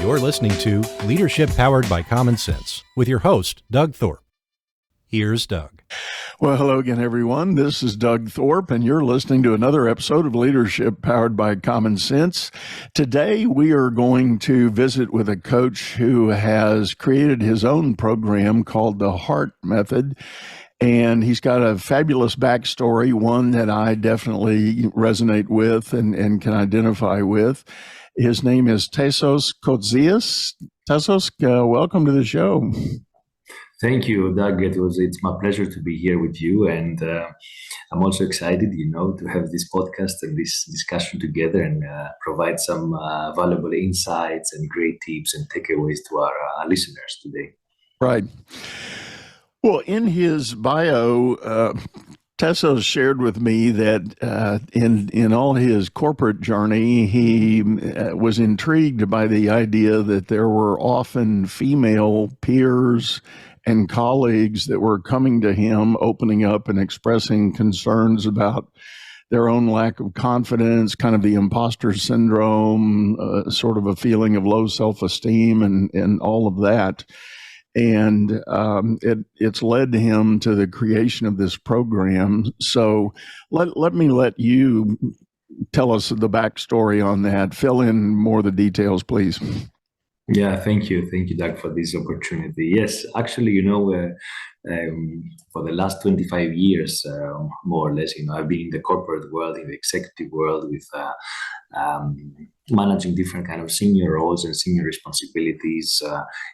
You're listening to Leadership Powered by Common Sense with your host, Doug Thorpe. Here's Doug. Well, hello again, everyone. This is Doug Thorpe, and you're listening to another episode of Leadership Powered by Common Sense. Today, we are going to visit with a coach who has created his own program called the Heart Method. And he's got a fabulous backstory, one that I definitely resonate with and can identify with. His name is Tassos Kotzias. Tassos, welcome to the show. Thank you, Doug. It's my pleasure to be here with you, and I'm also excited, to have this podcast and this discussion together and provide some valuable insights and great tips and takeaways to our listeners today. Right. Well, in his bio, Tassos shared with me that in all his corporate journey, he was intrigued by the idea that there were often female peers and colleagues that were coming to him, opening up and expressing concerns about their own lack of confidence, kind of the imposter syndrome, sort of a feeling of low self-esteem and all of that. And it's led him to the creation of this program. So let me let you tell us the backstory on that. Fill in more of the details, please. Yeah, thank you, Doug, for this opportunity. Yes, actually, for the last 25 years, more or less, I've been in the corporate world, in the executive world, with managing different kind of senior roles and senior responsibilities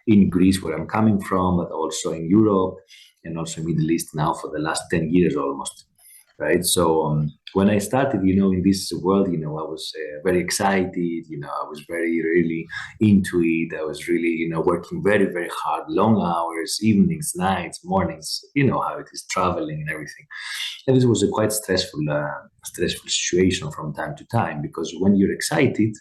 in Greece, where I'm coming from, but also in Europe and also Middle East now for the last 10 years almost. Right. So when I started, in this world, I was very excited. I was really into it. I was really, working very, very hard, long hours, evenings, nights, mornings, how it is, traveling and everything. And this was a quite stressful situation from time to time, because when you're excited,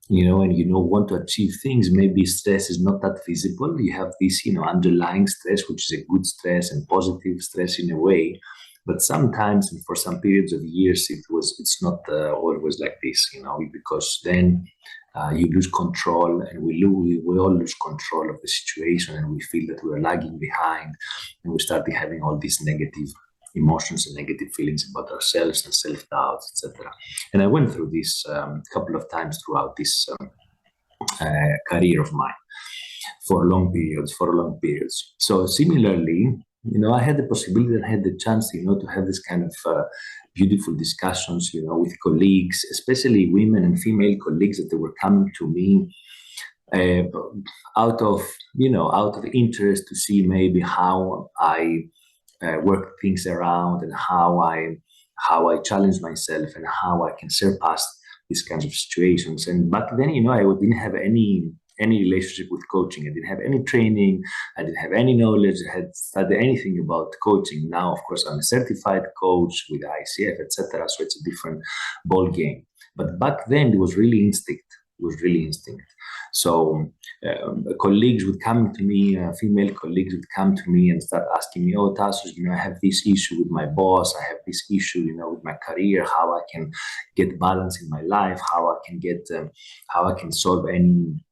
and want to achieve things, maybe stress is not that visible. You have this, underlying stress, which is a good stress and positive stress in a way. But sometimes, and for some periods of years, it's not always like this, because then you lose control, and we all lose control of the situation, and we feel that we are lagging behind, and we start having all these negative emotions and negative feelings about ourselves and self-doubts, etc. And I went through this couple of times throughout this career of mine for long periods. So similarly, I had the possibility and had the chance, to have this kind of beautiful discussions, with colleagues, especially women and female colleagues that they were coming to me out of interest to see maybe how I work things around and how I challenge myself and how I can surpass these kinds of situations. And back then, I didn't have any relationship with coaching. I didn't have any training. I didn't have any knowledge. I had studied anything about coaching. Now, of course, I'm a certified coach with ICF, etc. So it's a different ball game. But back then, it was really instinct. So colleagues would come to me, female colleagues would come to me and start asking me, "Oh, Tassos, I have this issue with my boss. I have this issue, with my career. How I can get balance in my life? How I can solve any."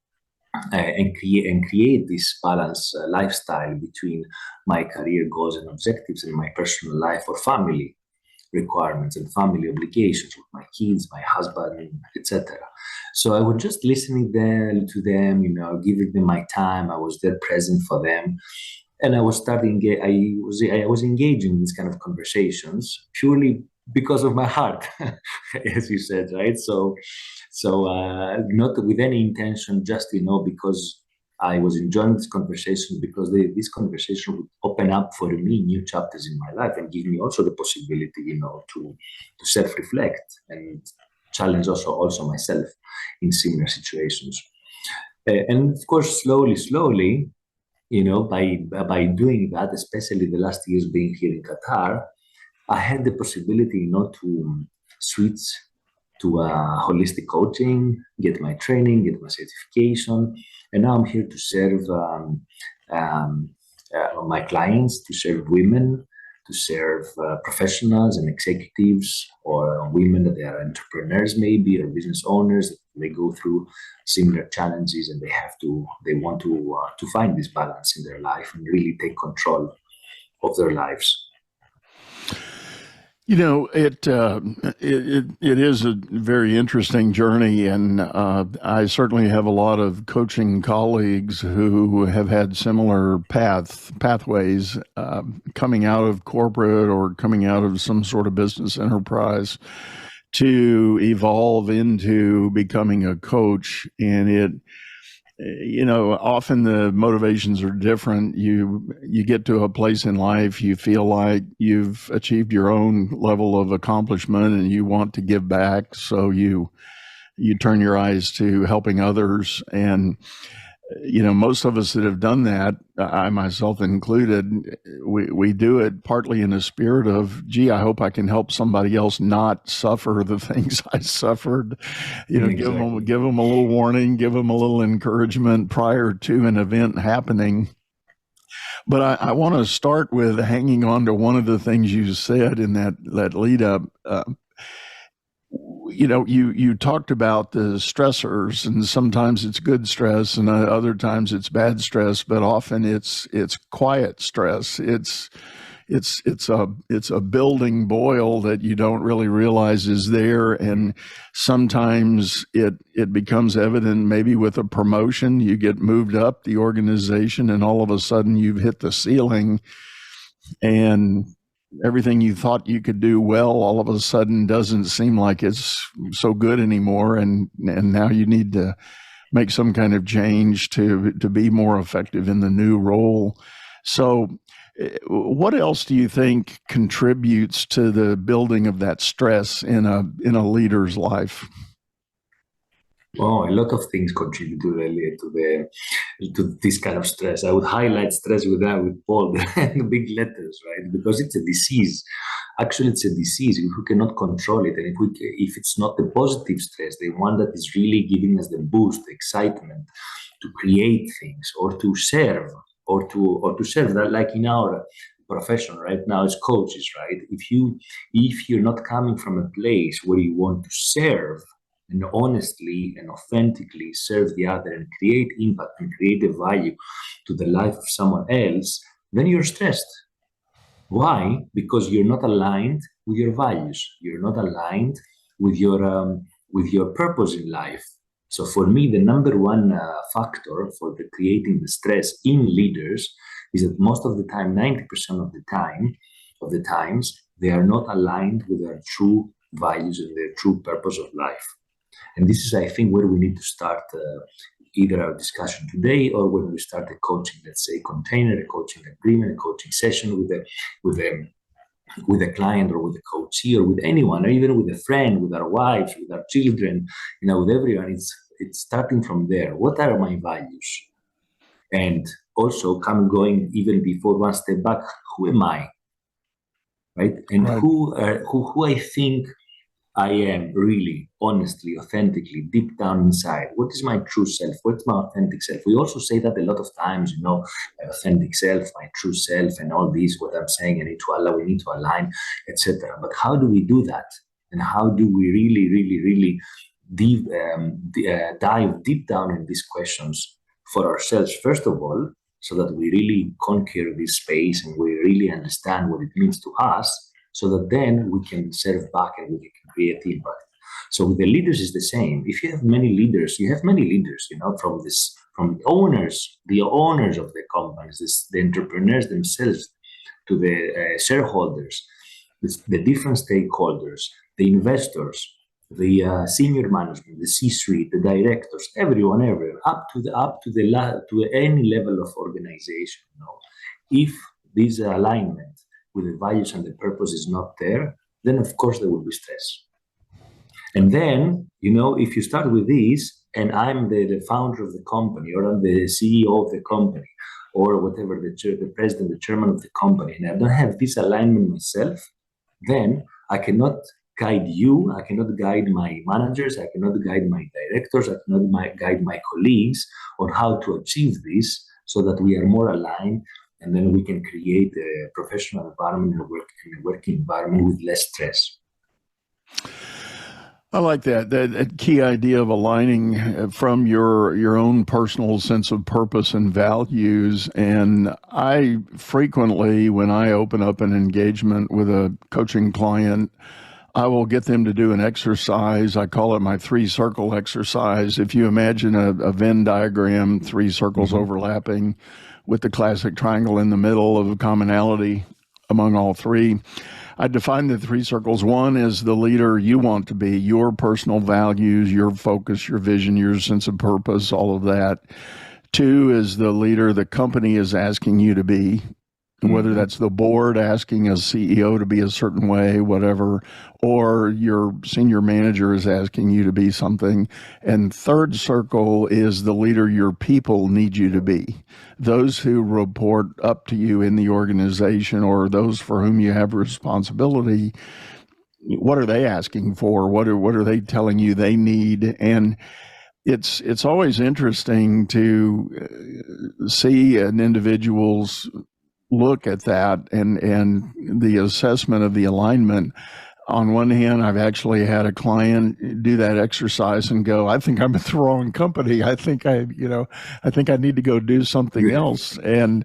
And create this balanced lifestyle between my career goals and objectives and my personal life or family requirements and family obligations with my kids, my husband, etc. So I was just listening to them, giving them my time. I was there present for them, and I was I was engaging in these kind of conversations purely because of my heart, as you said, right? So not with any intention, just, because I was enjoying this conversation, because this conversation would open up for me new chapters in my life and give me also the possibility, to self-reflect and challenge also myself in similar situations. And of course, slowly, by doing that, especially the last years being here in Qatar, I had the possibility, to switch to holistic coaching, get my training, get my certification, and now I'm here to serve my clients, to serve women, to serve professionals and executives, or women that they are entrepreneurs maybe, or business owners. They go through similar challenges, and they want to find this balance in their life and really take control of their lives. You know, it is a very interesting journey, and I certainly have a lot of coaching colleagues who have had similar pathways coming out of corporate or coming out of some sort of business enterprise to evolve into becoming a coach. And it, you know, often the motivations are different. You get to a place in life, you feel like you've achieved your own level of accomplishment and you want to give back. So you turn your eyes to helping others. And, you know, most of us that have done that, I myself included, we do it partly in a spirit of, gee, I hope I can help somebody else not suffer the things I suffered. You know, Exactly. give them a little warning, give them a little encouragement prior to an event happening. But I want to start with hanging on to one of the things you said in that lead up. You know, you talked about the stressors, and sometimes it's good stress, and other times it's bad stress. But often it's quiet stress. It's a building boil that you don't really realize is there, and sometimes it becomes evident. Maybe with a promotion, you get moved up the organization, and all of a sudden you've hit the ceiling, and everything you thought you could do well all of a sudden doesn't seem like it's so good anymore, and now you need to make some kind of change to be more effective in the new role. So what else do you think contributes to the building of that stress in a leader's life? Well, a lot of things contribute to this kind of stress. I would highlight stress with bold and big letters, right? Because it's a disease. Actually, it's a disease. We cannot control it, and if it's not the positive stress, the one that is really giving us the boost, the excitement to create things or to serve, or to serve, that, like in our profession right now as coaches, right? If you're not coming from a place where you want to serve, and honestly and authentically serve the other and create impact and create a value to the life of someone else, then you're stressed. Why? Because you're not aligned with your values. You're not aligned with your purpose in life. So for me, the number one factor for creating the stress in leaders is that most of the time, 90% of the times, they are not aligned with their true values and their true purpose of life. And this is, I think, where we need to start either our discussion today, or when we start a coaching, let's say, container, a coaching agreement, a coaching session with a client, or with a coachee, or with anyone, or even with a friend, with our wives, with our children, with everyone. It's starting from there. What are my values? And also going even before one step back, who am I? Right? And Right. who I think I am really, honestly, authentically, deep down inside. What is my true self? What's my authentic self? We also say that a lot of times, my authentic self, my true self, and all these, what I'm saying, we need to align, etc. But how do we do that? And how do we really, really, really dive deep down in these questions for ourselves, first of all, so that we really conquer this space and we really understand what it means to us, so that then we can serve back and we can create impact. So with the leaders is the same. If you have many leaders, from the owners of the companies, the entrepreneurs themselves, to the shareholders, the different stakeholders, the investors, the senior management, the C-suite, the directors, everyone, up to any level of organization. If this alignment with the values and the purpose is not there, then of course there will be stress. And then, if you start with this, and I'm the founder of the company, or I'm the CEO of the company, or whatever, the president, the chairman of the company, and I don't have this alignment myself, then I cannot guide you, I cannot guide my managers, I cannot guide my directors, I cannot guide my colleagues on how to achieve this, so that we are more aligned and then we can create a professional environment and a working environment with less stress. I like that key idea of aligning from your own personal sense of purpose and values. And I frequently, when I open up an engagement with a coaching client, I will get them to do an exercise. I call it my 3-circle exercise. If you imagine a Venn diagram, 3 circles overlapping with the classic triangle in the middle of commonality among all 3, I define the 3 circles. 1 is the leader you want to be, your personal values, your focus, your vision, your sense of purpose, all of that. 2 is the leader the company is asking you to be, whether that's the board asking a CEO to be a certain way, whatever, or your senior manager is asking you to be something. And 3rd circle is the leader your people need you to be. Those who report up to you in the organization, or those for whom you have responsibility, what are they asking for? What are they telling you they need? And it's always interesting to see an individual's look at that and the assessment of the alignment. On one hand, I've actually had a client do that exercise and go, I think I'm at the wrong company. I think I need to go do something else. And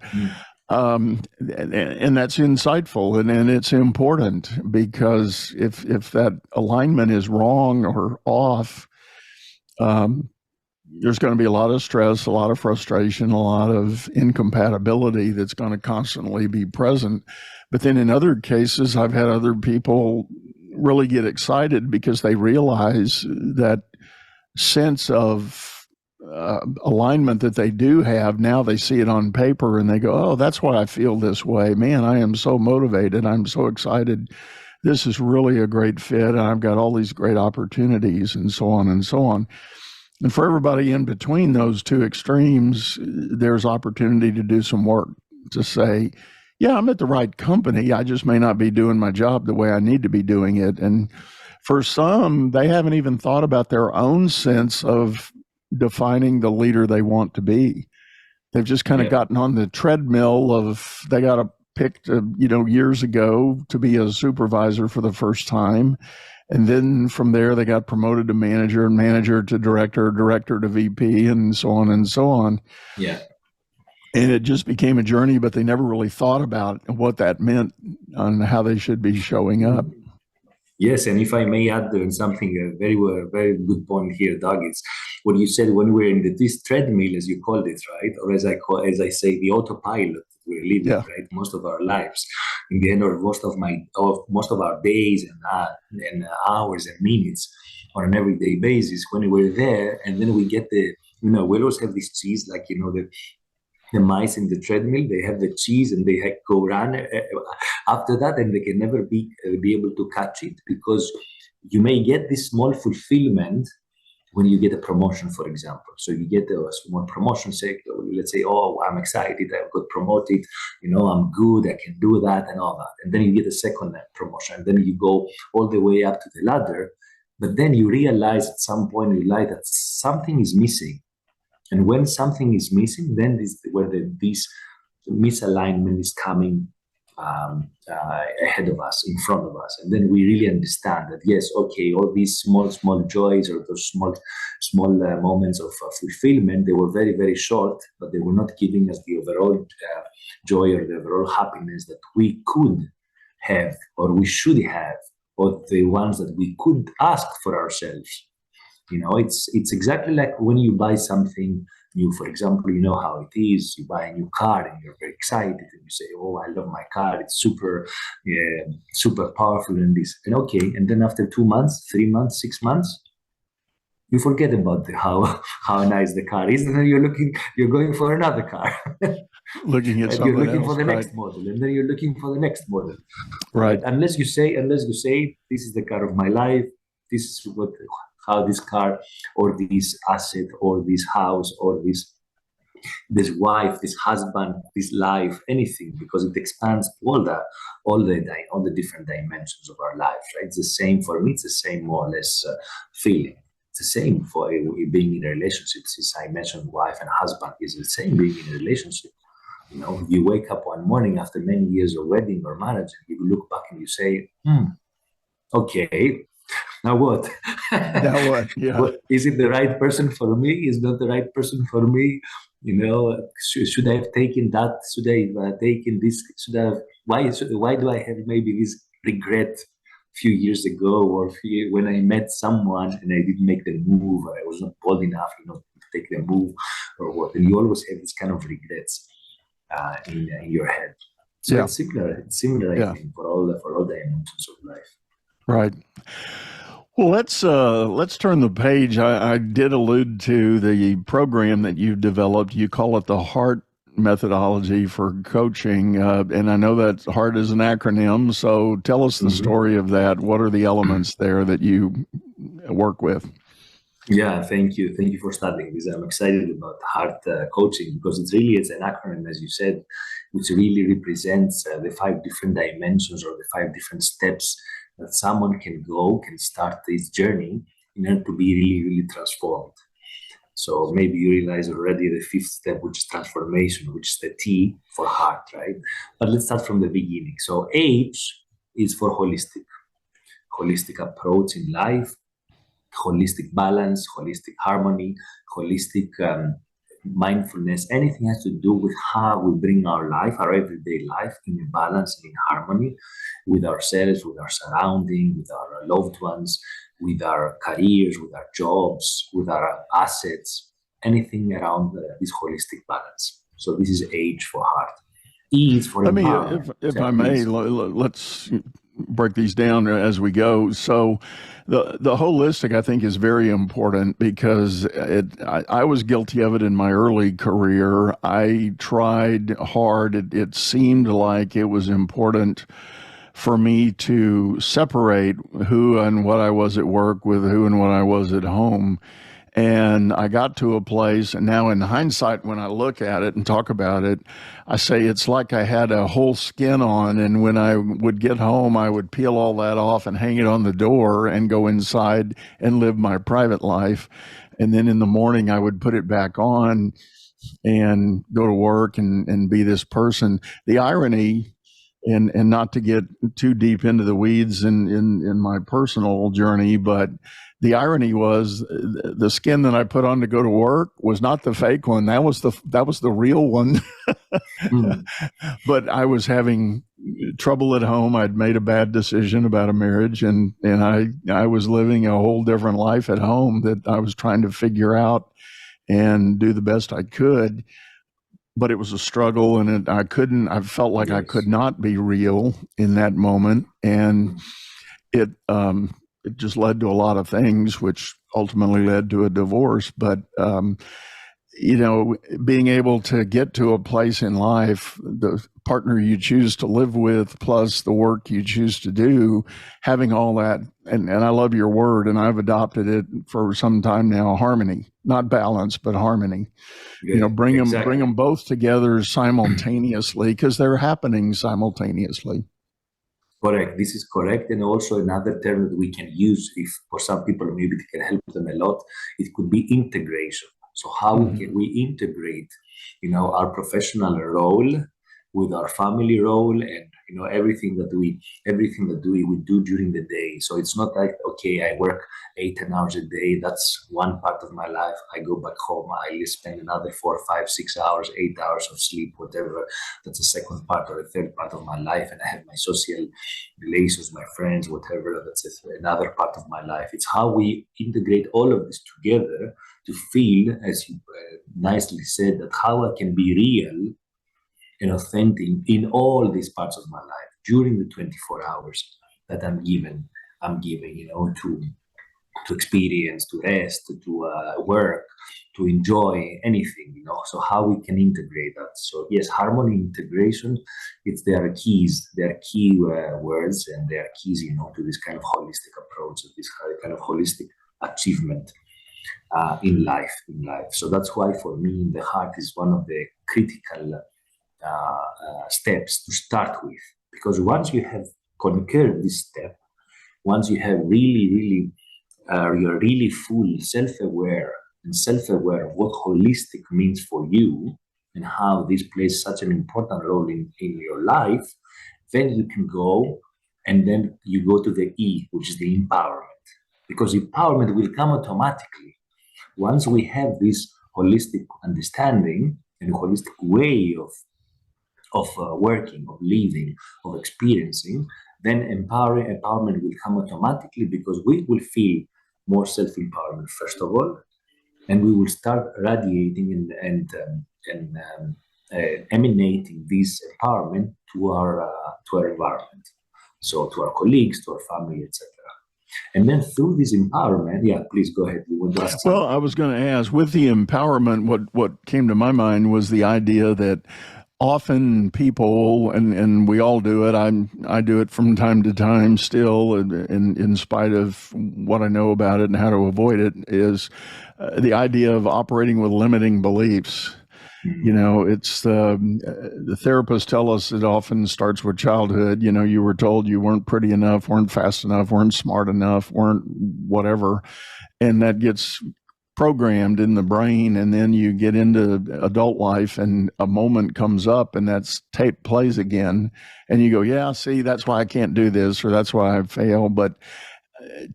that's insightful and it's important, because if that alignment is wrong or off, there's going to be a lot of stress, a lot of frustration, a lot of incompatibility that's going to constantly be present. But then in other cases, I've had other people really get excited because they realize that sense of alignment that they do have. Now they see it on paper and they go, oh, that's why I feel this way. Man, I am so motivated. I'm so excited. This is really a great fit. And I've got all these great opportunities, and so on and so on. And for everybody in between those 2 extremes, there's opportunity to do some work to say, yeah, I'm at the right company. I just may not be doing my job the way I need to be doing it. And for some, they haven't even thought about their own sense of defining the leader they want to be. They've just kind of gotten on the treadmill of they got picked, years ago to be a supervisor for the first time. And then from there, they got promoted to manager, and manager to director, director to VP, and so on and so on. Yeah. And it just became a journey, but they never really thought about what that meant and how they should be showing up. Yes, and if I may add something, a very good point here, Doug, it's what you said when we're in this treadmill, as you called it, right? Or as I say, the autopilot we're living, right? Most of our lives, in the end, or most of our days and hours and minutes on an everyday basis, when we're there, and then we get we always have this cheese, like the mice in the treadmill. They have the cheese and they go run after that, and they can never be able to catch it, because you may get this small fulfillment when you get a promotion, for example. So you get a small promotion, let's say, oh, I'm excited, I got promoted, I'm good, I can do that and all that. And then you get a second promotion, and then you go all the way up to the ladder. But then you realize at some point in your life that something is missing. And when something is missing, then this where this misalignment is coming ahead of us, in front of us. And then we really understand that, yes, okay, all these small joys, or those small moments of fulfillment, they were very, very short, but they were not giving us the overall joy or the overall happiness that we could have, or we should have, or the ones that we could ask for ourselves. It's exactly like when you buy something new. For example, you know how it is. You buy a new car and you're very excited, and you say, "Oh, I love my car. It's super powerful and this." And okay, and then after 2 months, 3 months, 6 months, you forget about how nice the car is, and then you're going for another car. Looking at something you're looking else, for the right? next model, and then you're looking for the next model. Right. Unless you say, this is the car of my life. This is how this car, or this asset, or this house, or this wife, this husband, this life, anything, because it expands all the different dimensions of our life. Right? It's the same for me. It's the same, more or less, feeling. It's the same for being in a relationship. Since I mentioned wife and husband, is the same being in a relationship. You wake up one morning after many years of wedding or marriage, and you look back and you say, okay, now what? Now what? Yeah. What is it the right person for me? Is not the right person for me? Should I have taken that? Should I have taken this? Should I have? Why do I have maybe this regret a few years ago, or when I met someone and I didn't make the move, or I was not bold enough, to take the move, or what? And you always have this kind of regrets in your head. So Yeah. it's similar. It's similar, I think, for all the emotions of life. Right. Well, let's turn the page. I did allude to the program that you've developed. You call it the HEART methodology for coaching, and I know that HEART is an acronym. So tell us the story of that. What are the elements there that you work with? Yeah, thank you. Thank you for starting this. I'm excited about HEART coaching because it's an acronym, as you said, which really represents the 5 different dimensions or the 5 different steps that someone can start this journey in order to be really, really transformed. So maybe you realize already the 5th step, which is transformation, which is the T for HEART, right? But let's start from the beginning. So H is for holistic approach in life, holistic balance, holistic harmony, holistic mindfulness. Anything has to do with how we bring our life, our everyday life, in balance and in harmony with ourselves, with our surrounding, with our loved ones, with our careers, with our jobs, with our assets, anything around this holistic balance. So this is H for HEART. E is for empowerment. If I may, let's break these down as we go. So the holistic, I think, is very important because I was guilty of it in my early career. I tried hard. It seemed like it was important for me to separate who and what I was at work with who and what I was at home. And I got to a place, and now in hindsight, when I look at it and talk about it, I say it's like I had a whole skin on, and when I would get home, I would peel all that off and hang it on the door and go inside and live my private life. And then in the morning, I would put it back on and go to work and be this person. The irony, and not to get too deep into the weeds in my personal journey, but the irony was the skin that I put on to go to work was not the fake one. That was the real one. But I was having trouble at home. I'd made a bad decision about a marriage, and I was living a whole different life at home that I was trying to figure out and do the best I could. But it was a struggle, and I felt like I could not be real in that moment. And it just led to a lot of things, which ultimately led to a divorce. But, being able to get to a place in life, the partner you choose to live with, plus the work you choose to do, having all that, and I love your word, and I've adopted it for some time now, harmony, not balance, but harmony. Yeah, bring them both together simultaneously because they're happening simultaneously. Correct. This is correct. And also another term that we can use, if for some people maybe it can help them a lot, it could be integration. So how can we integrate, our professional role with our family role and everything that we do during the day. So it's not like, okay, I work 8-10 hours a day. That's one part of my life. I go back home. I spend another 4, 5, 6 hours, 8 hours of sleep, whatever. That's the second part or the third part of my life. And I have my social relations, my friends, whatever. That's another part of my life. It's how we integrate all of this together to feel, as you nicely said, that how I can be real and authentic in all these parts of my life during the 24 hours that I'm given, to experience, to rest, to work, to enjoy anything, So how we can integrate that. So yes, harmony, integration, there are keys, there are key words, and there are keys, to this kind of holistic approach, this kind of holistic achievement in life. So that's why for me, the heart is one of the critical steps to start with, because once you have conquered this step, once you have really, you're really full self-aware of what holistic means for you, and how this plays such an important role in your life, then you can go and then you go to the E, which is the empowerment. Because empowerment will come automatically once we have this holistic understanding and holistic way of working, of living, of experiencing. Then empowerment will come automatically because we will feel more self-empowerment first of all, and we will start radiating and emanating this empowerment to our environment, so to our colleagues, to our family, etc. And then through this empowerment, yeah, please go ahead. You want to ask something? Well, I was going to ask, with the empowerment, what came to my mind was the idea that often people, and we all do it, I do it from time to time still, in spite of what I know about it and how to avoid it, is the idea of operating with limiting beliefs. You know, it's the therapists tell us it often starts with childhood. You know, you were told you weren't pretty enough, weren't fast enough, weren't smart enough, weren't whatever. And that gets programmed in the brain. And then you get into adult life and a moment comes up and that tape plays again. And you go, yeah, see, that's why I can't do this, or that's why I fail. But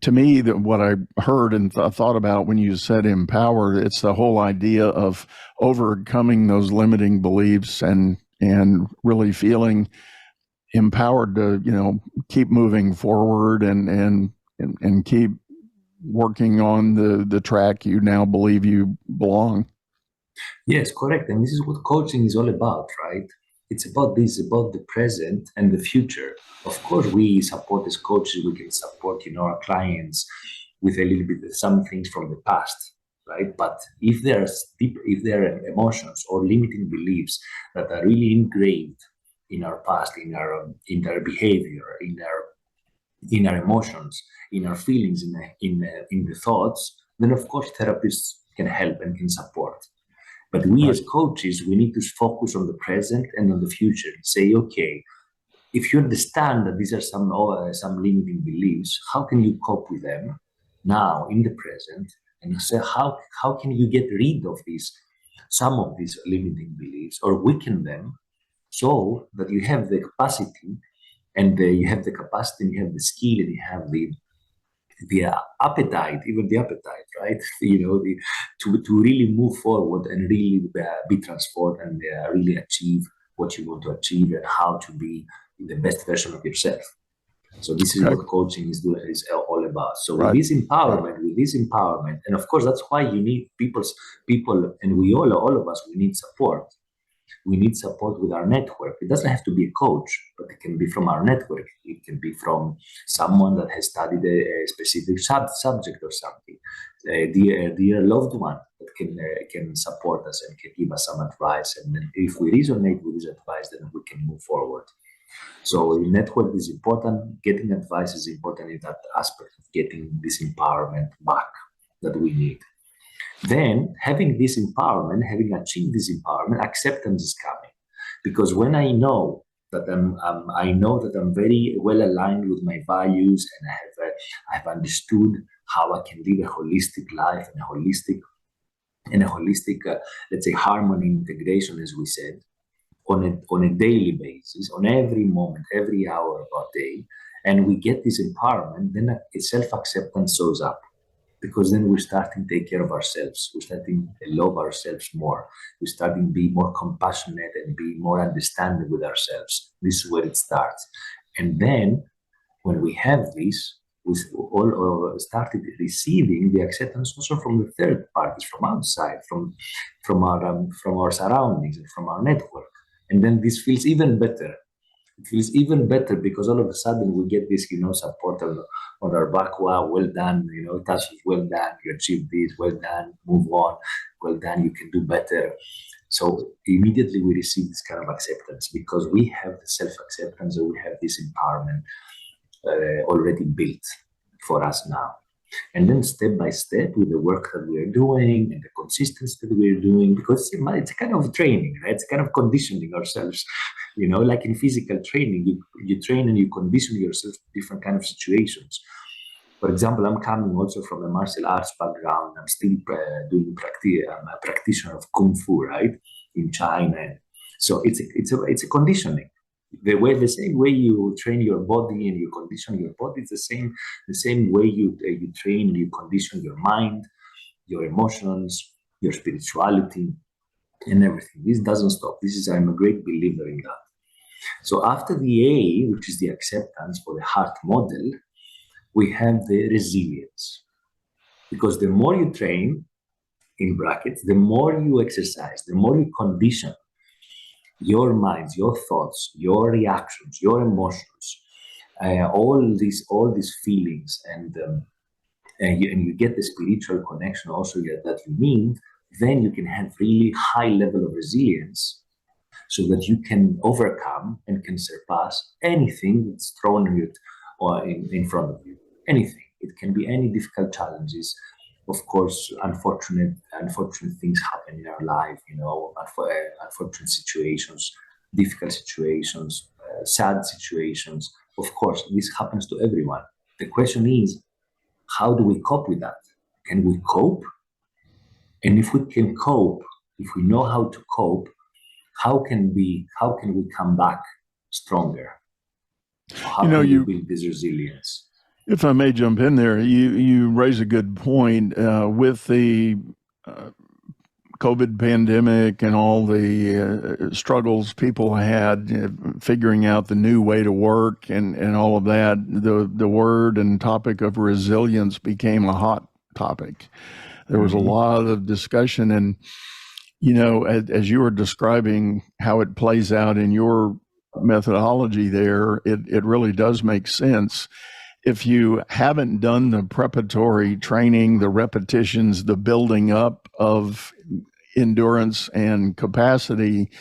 to me, what I heard and thought about when you said empower, it's the whole idea of overcoming those limiting beliefs and really feeling empowered to, you know, keep moving forward and keep working on the track you now believe you belong. Yes, correct. And this is what coaching is all about, right? It's about the present and the future. Of course, we support as coaches, we can support, our clients with a little bit of some things from the past, right? But if there are emotions or limiting beliefs that are really engraved in our past, in our behavior, in our emotions, in our feelings, in the thoughts, then of course therapists can help and can support. But we as coaches, we need to focus on the present and on the future. Say, okay, if you understand that these are some limiting beliefs, how can you cope with them now in the present? And say, how can you get rid of some of these limiting beliefs or weaken them so that you have the capacity and you have the skill, and you have the appetite, right? To really move forward and really be transformed and really achieve what you want to achieve and how to be the best version of yourself. So this is what coaching is all about. So with this empowerment, and of course that's why you need people, and all of us, we need support. We need support with our network. It doesn't have to be a coach, but it can be from our network. It can be from someone that has studied a specific subject or something, a dear loved one that can support us and can give us some advice. And then if we resonate with this advice, then we can move forward. So the network is important. Getting advice is important in that aspect of getting this empowerment back that we need. Then, having this empowerment, having achieved this empowerment, acceptance is coming. Because when I know that I'm very well aligned with my values, and I have understood how I can live a holistic life and a holistic, let's say, harmony, integration, as we said, on a daily basis, on every moment, every hour of our day, and we get this empowerment, then self-acceptance shows up. Because then we're starting to take care of ourselves. We're starting to love ourselves more. We're starting to be more compassionate and be more understanding with ourselves. This is where it starts. And then when we have this, we all started receiving the acceptance also from the third parties, from outside, from our surroundings and from our network. And then this feels even better. It feels even better because all of a sudden we get this, support on our back. Wow, well done, Tassos, well done. You achieved this, well done. Move on, well done. You can do better. So immediately we receive this kind of acceptance because we have the self-acceptance and we have this empowerment already built for us now. And then step by step with the work that we are doing and the consistency that we are doing, because it's a kind of training, right? It's kind of conditioning ourselves, like in physical training, you train and you condition yourself to different kind of situations. For example, I'm coming also from a martial arts background. I'm still I'm a practitioner of Kung Fu, right? in China. So it's a conditioning. The same way you train your body and you condition your body, it's the same way you train and you condition your mind, your emotions, your spirituality, and everything. This doesn't stop. I'm a great believer in that. So after the A, which is the acceptance for the heart model, we have the resilience. Because the more you train, in brackets, the more you exercise, the more you condition your minds, your thoughts, your reactions, your emotions, all these feelings, and you get the spiritual connection also that you need, then you can have really high level of resilience, so that you can overcome and can surpass anything that's thrown at you or in front of you. Anything. It can be any difficult challenges. Of course, unfortunate things happen in our life, unfortunate situations, difficult situations, sad situations. Of course, this happens to everyone. The question is, how do we cope with that? Can we cope? And if we can cope, if we know how to cope, how can we come back stronger? How can we build this resilience? If I may jump in there, you raise a good point with the COVID pandemic and all the struggles people had figuring out the new way to work and all of that. The word and topic of resilience became a hot topic. There was a lot of discussion, and as you were describing how it plays out in your methodology there, it really does make sense. If you haven't done the preparatory training, the repetitions, the building up of endurance and capacity,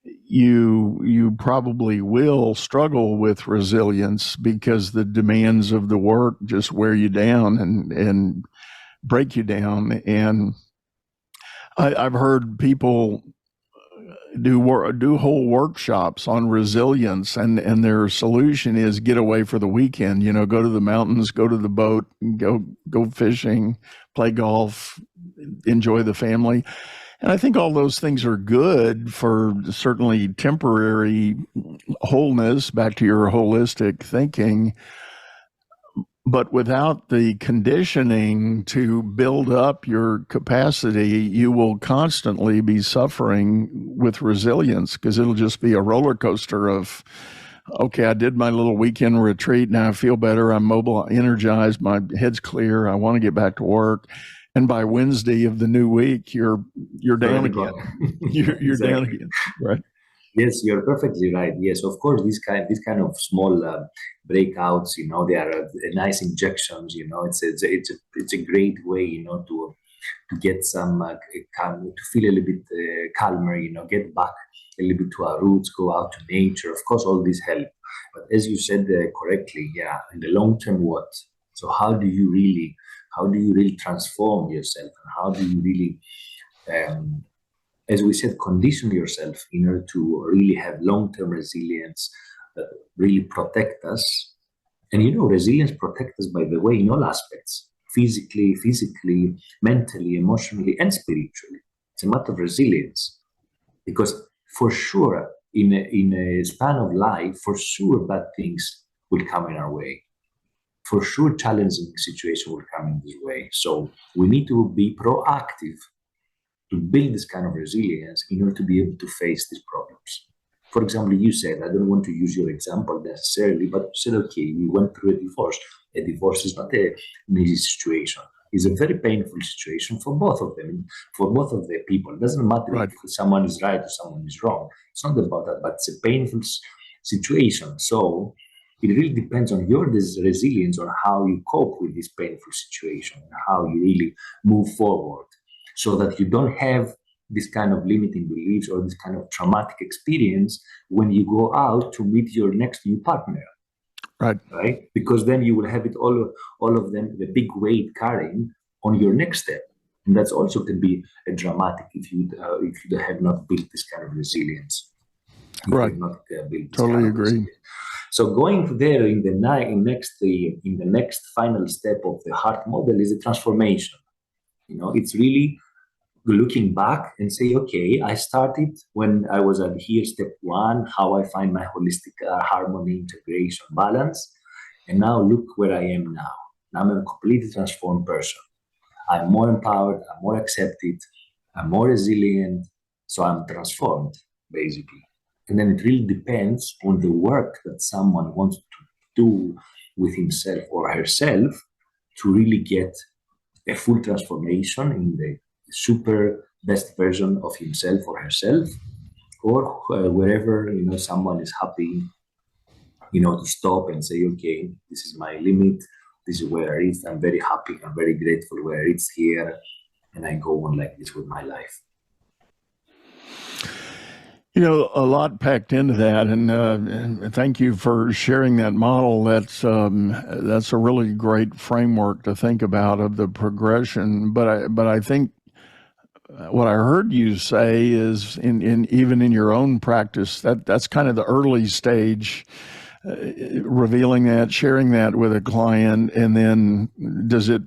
you probably will struggle with resilience, because the demands of the work just wear you down and break you down. And I've heard people do whole workshops on resilience, and their solution is get away for the weekend, go to the mountains, go to the boat, go fishing, play golf, enjoy the family. And I think all those things are good for certainly temporary wholeness, back to your holistic thinking. But without the conditioning to build up your capacity, you will constantly be suffering with resilience, because it'll just be a roller coaster of, okay, I did my little weekend retreat. Now I feel better. I'm mobile, energized. My head's clear. I want to get back to work. And by Wednesday of the new week, you're down again. You're Exactly. down again, right? Yes, you're perfectly right. Yes, of course, these kind of small breakouts, they are nice injections. It's a great way, to get some to feel a little bit calmer. Get back a little bit to our roots, go out to nature. Of course, all this help. But as you said correctly, in the long term, what? So how do you really transform yourself, and how do you really as we said, condition yourself in order to really have long-term resilience that really protect us. And resilience protects us, by the way, in all aspects: physically, mentally, emotionally, and spiritually. It's a matter of resilience, because for sure, in a span of life, for sure, bad things will come in our way. For sure, challenging situation will come in this way. So we need to be proactive to build this kind of resilience in order to be able to face these problems. For example, you said, I don't want to use your example necessarily, but you said, okay, you went through a divorce. A divorce is not an easy situation. It's a very painful situation for both of them, for both of the people. It doesn't matter if someone is right or someone is wrong. It's not about that, but it's a painful situation. So it really depends on your resilience, on how you cope with this painful situation, and how you really move forward, so that you don't have this kind of limiting beliefs or this kind of traumatic experience when you go out to meet your next new partner. Right? Because then you will have it all of them, the big weight carrying on your next step. And that's also can be a dramatic if you have not built this kind of resilience. Totally agree. So going there in the next final step of the heart model is a transformation. It's really looking back and say, okay, I started when I was at here, step one, how I find my holistic harmony, integration, balance. And now look where I am now. Now I'm a completely transformed person. I'm more empowered, I'm more accepted, I'm more resilient. So I'm transformed, basically. And then it really depends on the work that someone wants to do with himself or herself to really get a full transformation in the super best version of himself or herself, or wherever someone is happy to stop and say, okay, this is my limit, this is where it is, I'm very happy, I'm very grateful where it's here, and I go on like this with my life. A lot packed into that, and thank you for sharing that model. That's a really great framework to think about of the progression. But I think what I heard you say is in even in your own practice, that's kind of the early stage, revealing that, sharing that with a client, and then does it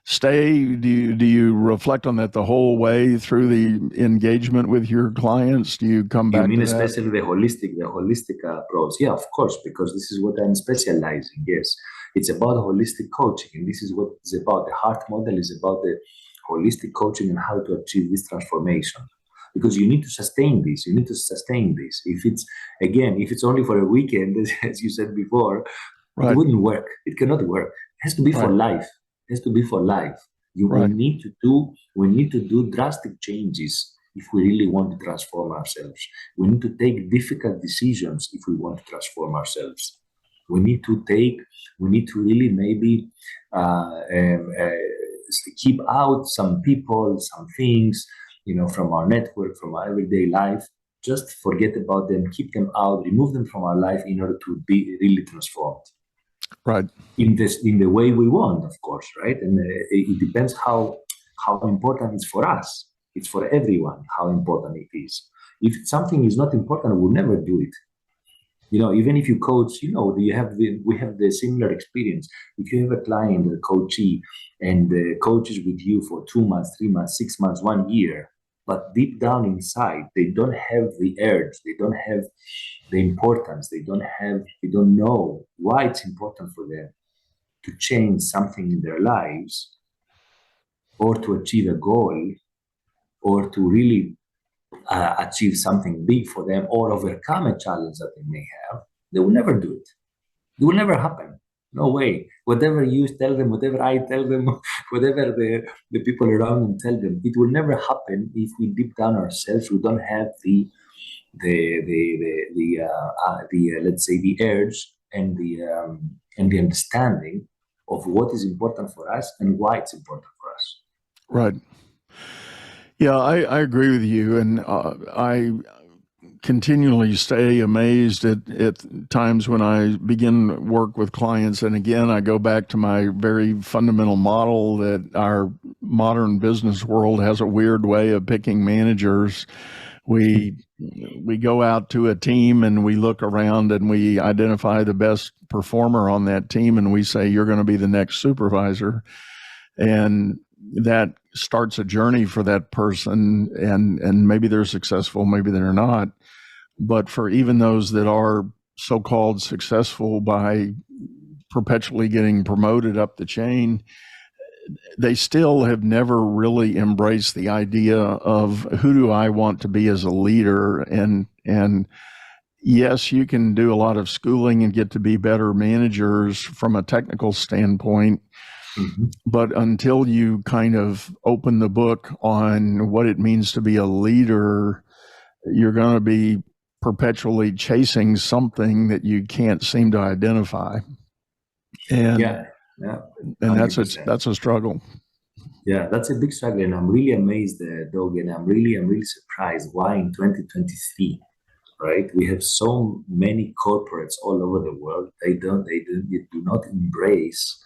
stay? Do you reflect on that the whole way through the engagement with your clients? Do you come back You mean to that? especially the holistic approach? Yeah, of course, because this is what I'm specializing. Yes, it's about holistic coaching, and this is what it's about. The heart model is about the holistic coaching and how to achieve this transformation. Because you need to sustain this. You need to sustain this. If it's only for a weekend, as you said before, Right. it wouldn't work. It cannot work. It has to be for Right. life. It has to be for life. We Right. need to do drastic changes if we really want to transform ourselves. We need to take difficult decisions if we want to transform ourselves. We need to really maybe keep out some people, some things, from our network, from our everyday life. Just forget about them, keep them out, remove them from our life in order to be really transformed. Right. In the way we want, of course, right? And it depends how important it's for us. It's for everyone how important it is. If something is not important, we'll never do it. Even if you coach, we have the similar experience. If you have a client, a coachee, and the coach is with you for 2 months, 3 months, 6 months, 1 year, but deep down inside, they don't have the urge, they don't have the importance, they don't know why it's important for them to change something in their lives, or to achieve a goal, or to really achieve something big for them, or overcome a challenge that they may have. They will never do it. It will never happen. No way. Whatever you tell them, whatever I tell them, whatever the people around them tell them, it will never happen if we deep down ourselves, we don't have the let's say the urge and the understanding of what is important for us and why it's important for us. Right. Yeah, I agree with you, and I continually stay amazed at times when I begin work with clients. And again, I go back to my very fundamental model that our modern business world has a weird way of picking managers. We go out to a team and we look around and we identify the best performer on that team and we say, you're going to be the next supervisor. And that starts a journey for that person, and maybe they're successful, maybe they're not. But for even those that are so-called successful by perpetually getting promoted up the chain, they still have never really embraced the idea of who do I want to be as a leader. And yes, you can do a lot of schooling and get to be better managers from a technical standpoint. Mm-hmm. But until you kind of open the book on what it means to be a leader, you're going to be perpetually chasing something that you can't seem to identify. And and that's a struggle. Yeah, that's a big struggle, and I'm really amazed, Doug, and I'm really surprised why in 2023, right, we have so many corporates all over the world. They do not embrace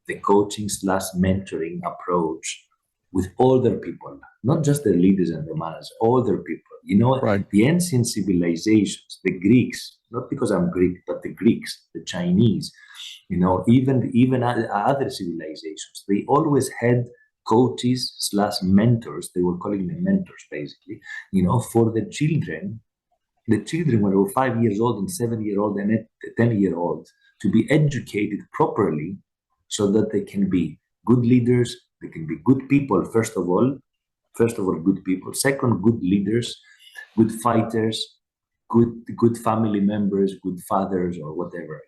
the coaching / mentoring approach with all their people, not just the leaders and the managers, all their people. Right. The ancient civilizations, the Greeks, not because I'm Greek, but the Greeks, the Chinese, even other civilizations, they always had coaches slash mentors. They were calling them mentors, basically, for the children. The children were 5 years old and 7-year-old and 10-year-old to be educated properly so that they can be good leaders. They can be good people, first of all, good people. Second, good leaders, good fighters, good family members, good fathers, or whatever,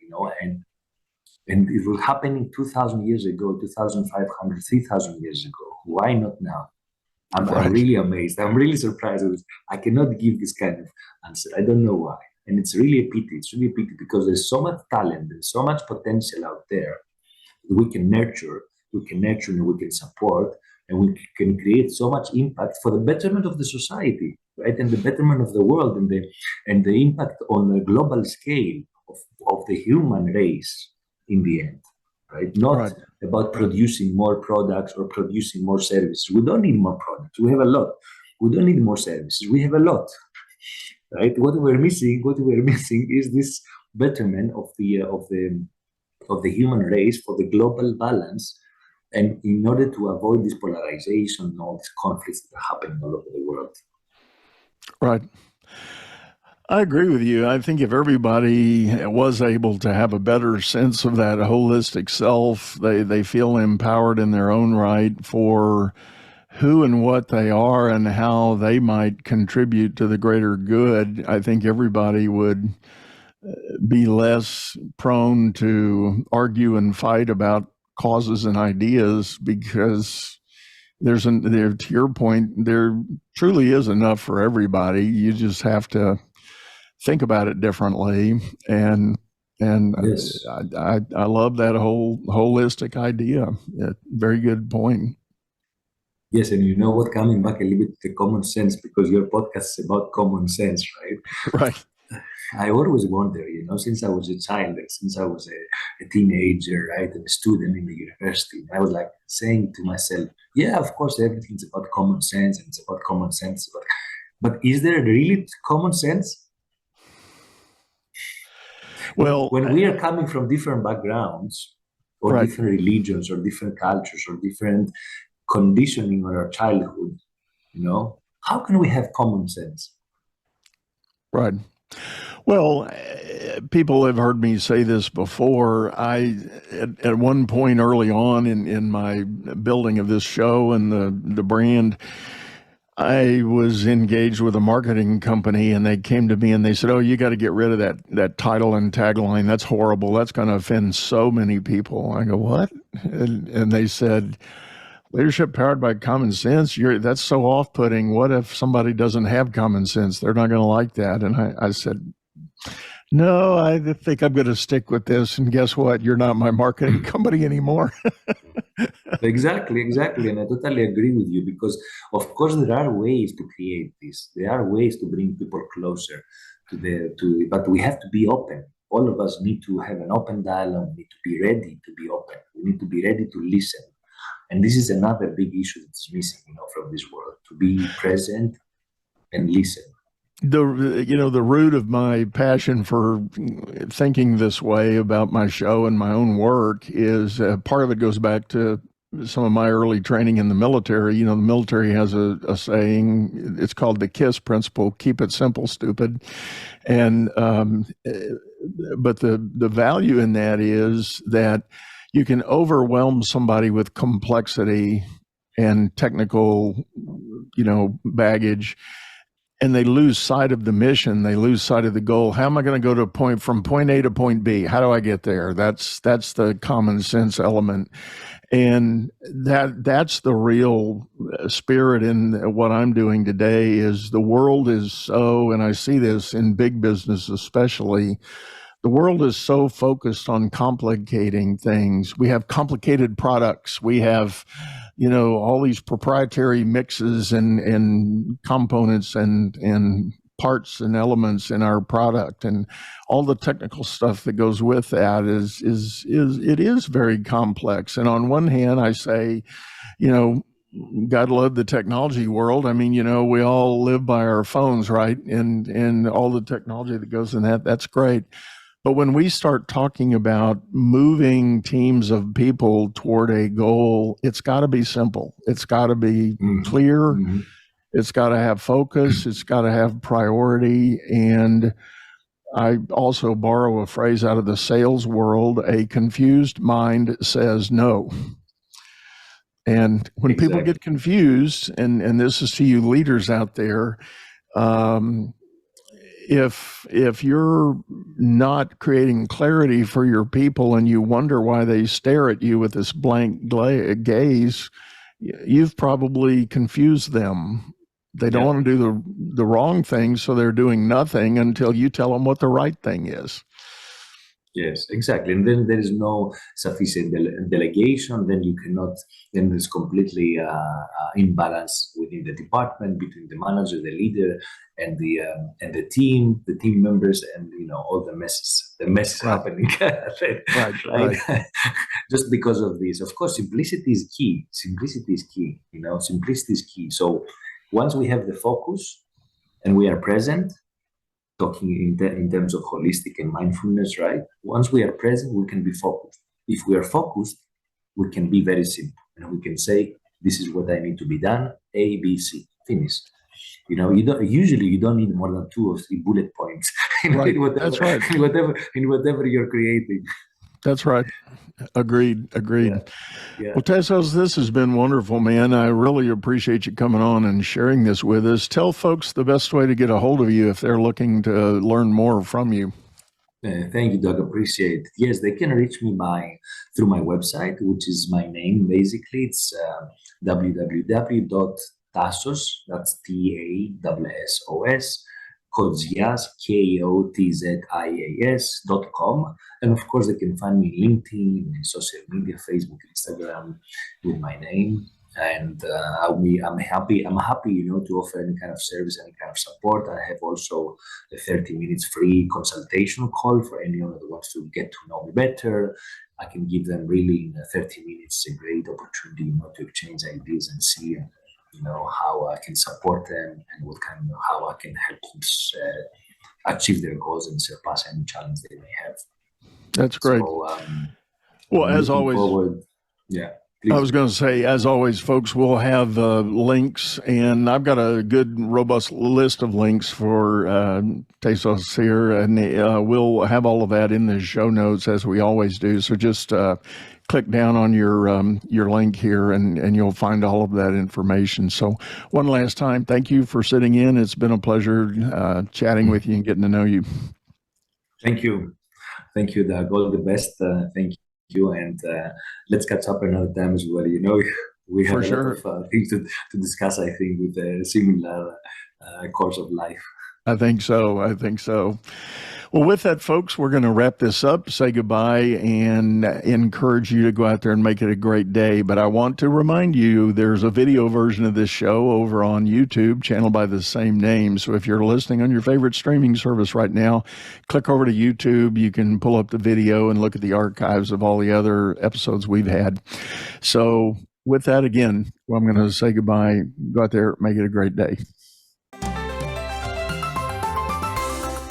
and it was happening 2,000 years ago, 2,500, 3,000 years ago. Why not now? I'm really amazed. I'm really surprised. I cannot give this kind of answer. I don't know why. And it's really a pity. It's really a pity because there's so much talent, there's so much potential out there that we can nurture, and we can support, and we can create so much impact for the betterment of the society, right? And the betterment of the world, and the impact on a global scale of the human race in the end, right? Not about producing more products or producing more services. We don't need more products. We have a lot. We don't need more services. We have a lot, right? What we're missing is this betterment of the human race for the global balance, and in order to avoid this polarization and all these conflicts that are happening all over the world. Right. I agree with you. I think if everybody was able to have a better sense of that holistic self, they feel empowered in their own right for who and what they are and how they might contribute to the greater good. I think everybody would be less prone to argue and fight about causes and ideas, because to your point, there truly is enough for everybody. You just have to think about it differently, and Yes. I love that whole holistic idea. Very good point. Yes, and you know what? Coming back a little bit to the common sense, because your podcast is about common sense, right? Right. I always wonder, since I was a child, since I was a teenager, right, and a student in the university, I was like saying to myself, yeah, of course, everything's about common sense, and it's about common sense, but is there really common sense? Well, when we are coming from different backgrounds, or different religions, or different cultures, or different conditioning on our childhood, how can we have common sense? Right. Well, people have heard me say this before. At one point early on in my building of this show and the brand, I was engaged with a marketing company, and they came to me and they said, "Oh, you got to get rid of that title and tagline. That's horrible. That's going to offend so many people." I go, "What?" And they said, "Leadership powered by common sense. That's so off-putting. What if somebody doesn't have common sense? They're not going to like that." And I said, "No, I think I'm going to stick with this. And guess what? You're not my marketing company anymore." Exactly. And I totally agree with you, because of course there are ways to create this. There are ways to bring people closer but we have to be open. All of us need to have an open dialogue. We need to be ready to be open. We need to be ready to listen. And this is another big issue that's missing, from this world, to be present and listen. The root of my passion for thinking this way about my show and my own work is part of it goes back to some of my early training in the military. The military has a saying. It's called the KISS principle: keep it simple, stupid. And but the value in that is that you can overwhelm somebody with complexity and technical, baggage, and they lose sight of the mission. They lose sight of the goal. How am I going to go from point A to point B? How do I get there? That's the common sense element. And that's the real spirit in what I'm doing today. Is the world is so, and I see this in big business especially, the world is so focused on complicating things. We have complicated products. We have, all these proprietary mixes and components and parts and elements in our product, and all the technical stuff that goes with that is very complex. And on one hand, I say, God love the technology world. I mean, we all live by our phones, right? And all the technology that goes in that's great. But when we start talking about moving teams of people toward a goal, it's got to be simple. It's got to be clear. It's got to have focus. It's got to have priority. And I also borrow a phrase out of the sales world: a confused mind says no. And when people get confused, and this is to you leaders out there, if you're not creating clarity for your people and you wonder why they stare at you with this blank gaze, you've probably confused them. They don't want to do the wrong thing, so they're doing nothing until you tell them what the right thing is. Yes, exactly. And then there is no sufficient delegation. Then you cannot. Then there's completely imbalance within the department between the manager, the leader, and the team members, and all the messes. The mess happening. Right. Just because of this. Of course, simplicity is key. Simplicity is key. So once we have the focus and we are present, talking in terms of holistic and mindfulness, right? Once we are present, we can be focused. If we are focused, we can be very simple, and we can say, "This is what I need to be done: A, B, C, finish." You don't need more than 2 or 3 bullet points in whatever, That's right. in whatever you're creating. That's right. Agreed. Yeah. Well, Tassos, this has been wonderful, man. I really appreciate you coming on and sharing this with us. Tell folks the best way to get a hold of you if they're looking to learn more from you. Thank you, Doug. Appreciate it. Yes, they can reach me through my website, which is my name. Basically, it's www.tassos, that's TASSOS, Kotzias, KOTZIAS.com. And of course, they can find me in LinkedIn, in social media, Facebook, Instagram, with my name. And I'm happy, to offer any kind of service, any kind of support. I have also a 30 minutes free consultation call for anyone that wants to get to know me better. I can give them really in 30 minutes a great opportunity, to exchange ideas and see how I can support them and how I can help them achieve their goals and surpass any challenge they may have. That's great. So, well, as always, please. I was going to say, as always, folks, we'll have links, and I've got a good, robust list of links for Tassos here, and we'll have all of that in the show notes as we always do. So just click down on your link here, and you'll find all of that information. So one last time, thank you for sitting in. It's been a pleasure chatting with you and getting to know you. Thank you, Doug. All the best. Thank you, and let's catch up another time as well. We have a lot of things to discuss, I think, with a similar course of life. I think so. Well, with that, folks, we're going to wrap this up, say goodbye, and encourage you to go out there and make it a great day. But I want to remind you, there's a video version of this show over on YouTube, channel by the same name. So if you're listening on your favorite streaming service right now, click over to YouTube. You can pull up the video and look at the archives of all the other episodes we've had. So with that, again, I'm going to say goodbye. Go out there, make it a great day.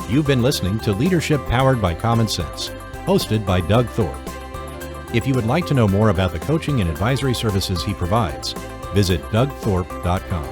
You've been listening to Leadership Powered by Common Sense, hosted by Doug Thorpe. If you would like to know more about the coaching and advisory services he provides, visit dougthorpe.com.